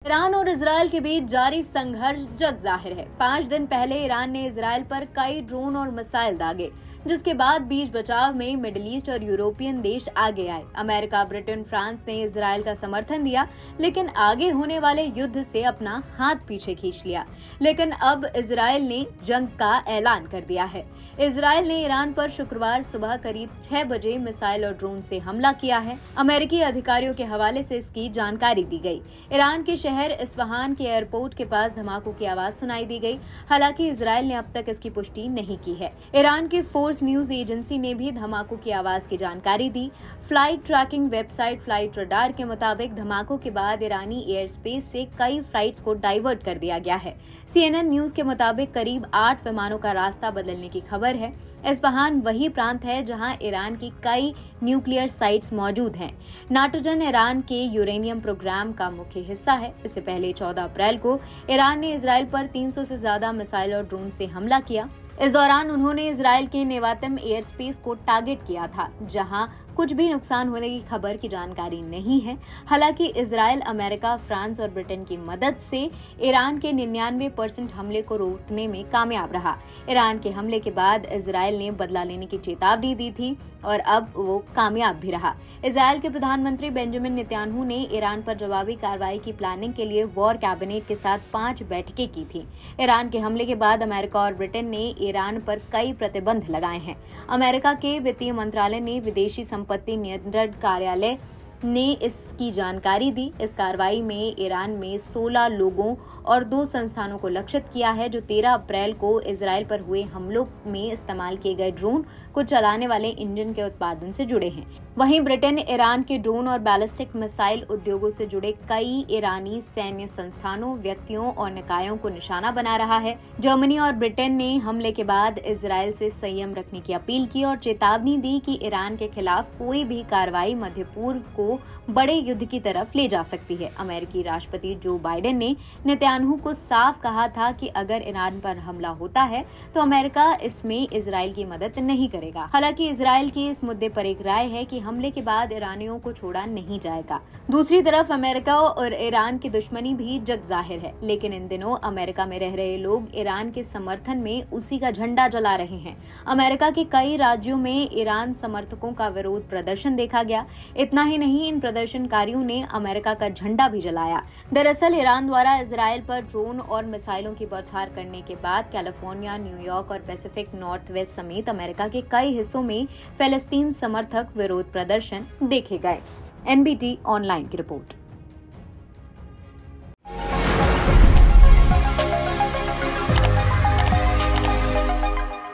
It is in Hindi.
ईरान और इजरायल के बीच जारी संघर्ष जग जाहिर है। 5 दिन पहले ईरान ने इजरायल पर कई ड्रोन और मिसाइल दागे, जिसके बाद बीच बचाव में मिडिल ईस्ट और यूरोपियन देश आगे आए। अमेरिका, ब्रिटेन, फ्रांस ने इजरायल का समर्थन दिया, लेकिन आगे होने वाले युद्ध से अपना हाथ पीछे खींच लिया। लेकिन अब इजरायल ने जंग का ऐलान कर दिया है। इजरायल ने ईरान पर शुक्रवार सुबह करीब 6 बजे मिसाइल और ड्रोन से हमला किया है। अमेरिकी अधिकारियों के हवाले से इसकी जानकारी दी गई। ईरान के शहर इस्फहान के एयरपोर्ट के पास धमाकों की आवाज सुनाई दी गई। हालांकि इजरायल ने अब तक इसकी पुष्टि नहीं की है। ईरान की फोर्स न्यूज एजेंसी ने भी धमाकों की आवाज की जानकारी दी। Flight tracking website flight radar के मुताबिक धमाकों के बाद ईरानी एयर स्पेस से कई फ्लाइट्स को डाइवर्ट कर दिया गया है। CNN न्यूज के मुताबिक करीब 8 विमानों का रास्ता बदलने की खबर है। इस्फहान वही प्रांत है जहां ईरान की कई न्यूक्लियर साइट्स मौजूद हैं। नाटोजन ईरान के यूरेनियम प्रोग्राम का मुख्य हिस्सा है। इससे पहले 14 अप्रैल को ईरान ने इजरायल पर 300 से ज्यादा मिसाइल और ड्रोन से हमला किया। इस दौरान उन्होंने इजरायल के नेवातिम एयर स्पेस को टारगेट किया था, जहां कुछ भी नुकसान होने की खबर की जानकारी नहीं है। हालांकि इजरायल, अमेरिका, फ्रांस और ब्रिटेन की मदद से ईरान के 99% हमले को रोकने में कामयाब रहा। ईरान के हमले के बाद इजरायल ने बदला लेने की चेतावनी दी थी और अब वो कामयाब भी रहा। इजरायल के प्रधानमंत्री बेंजामिन नेतन्याहू ने ईरान पर जवाबी कार्रवाई की प्लानिंग के लिए वॉर कैबिनेट के साथ 5 बैठकें की थी। ईरान के हमले के बाद अमेरिका और ब्रिटेन ने ईरान पर कई प्रतिबंध लगाए हैं। अमेरिका के वित्तीय मंत्रालय ने विदेशी संपत्ति नियंत्रण कार्यालय ने इसकी जानकारी दी। इस कार्रवाई में ईरान में 16 लोगों और 2 संस्थानों को लक्षित किया है, जो 13 अप्रैल को इजरायल पर हुए हमलों में इस्तेमाल किए गए ड्रोन को चलाने वाले इंजन के उत्पादन से जुड़े हैं। वहीं ब्रिटेन ईरान के ड्रोन और बैलिस्टिक मिसाइल उद्योगों से जुड़े कई ईरानी सैन्य संस्थानों, व्यक्तियों और निकायों को निशाना बना रहा है। जर्मनी और ब्रिटेन ने हमले के बाद इजरायल से संयम रखने की अपील की और चेतावनी दी कि ईरान के खिलाफ कोई भी कार्रवाई मध्य पूर्व को बड़े युद्ध की तरफ ले जा सकती है। अमेरिकी राष्ट्रपति जो बाइडेन ने नेतन्याहू को साफ कहा था कि अगर ईरान पर हमला होता है तो अमेरिका इसमें इजरायल की मदद नहीं करेगा। हालांकि इजरायल की इस मुद्दे पर एक राय है कि हमले के बाद ईरानियों को छोड़ा नहीं जाएगा। दूसरी तरफ अमेरिका और ईरान की दुश्मनी भी जग जाहिर है, लेकिन इन दिनों अमेरिका में रह रहे लोग ईरान के समर्थन में उसी का झंडा जला रहे हैं। अमेरिका के कई राज्यों में ईरान समर्थकों का विरोध प्रदर्शन देखा गया। इतना ही नहीं, इन प्रदर्शनकारियों ने अमेरिका का झंडा भी जलाया। दरअसल ईरान द्वारा इजरायल पर ड्रोन और मिसाइलों की बौछार करने के बाद कैलिफोर्निया, न्यूयॉर्क और पैसिफिक नॉर्थवेस्ट समेत अमेरिका के कई हिस्सों में फिलिस्तीन समर्थक विरोध प्रदर्शन देखे गए। NBT ऑनलाइन की रिपोर्ट।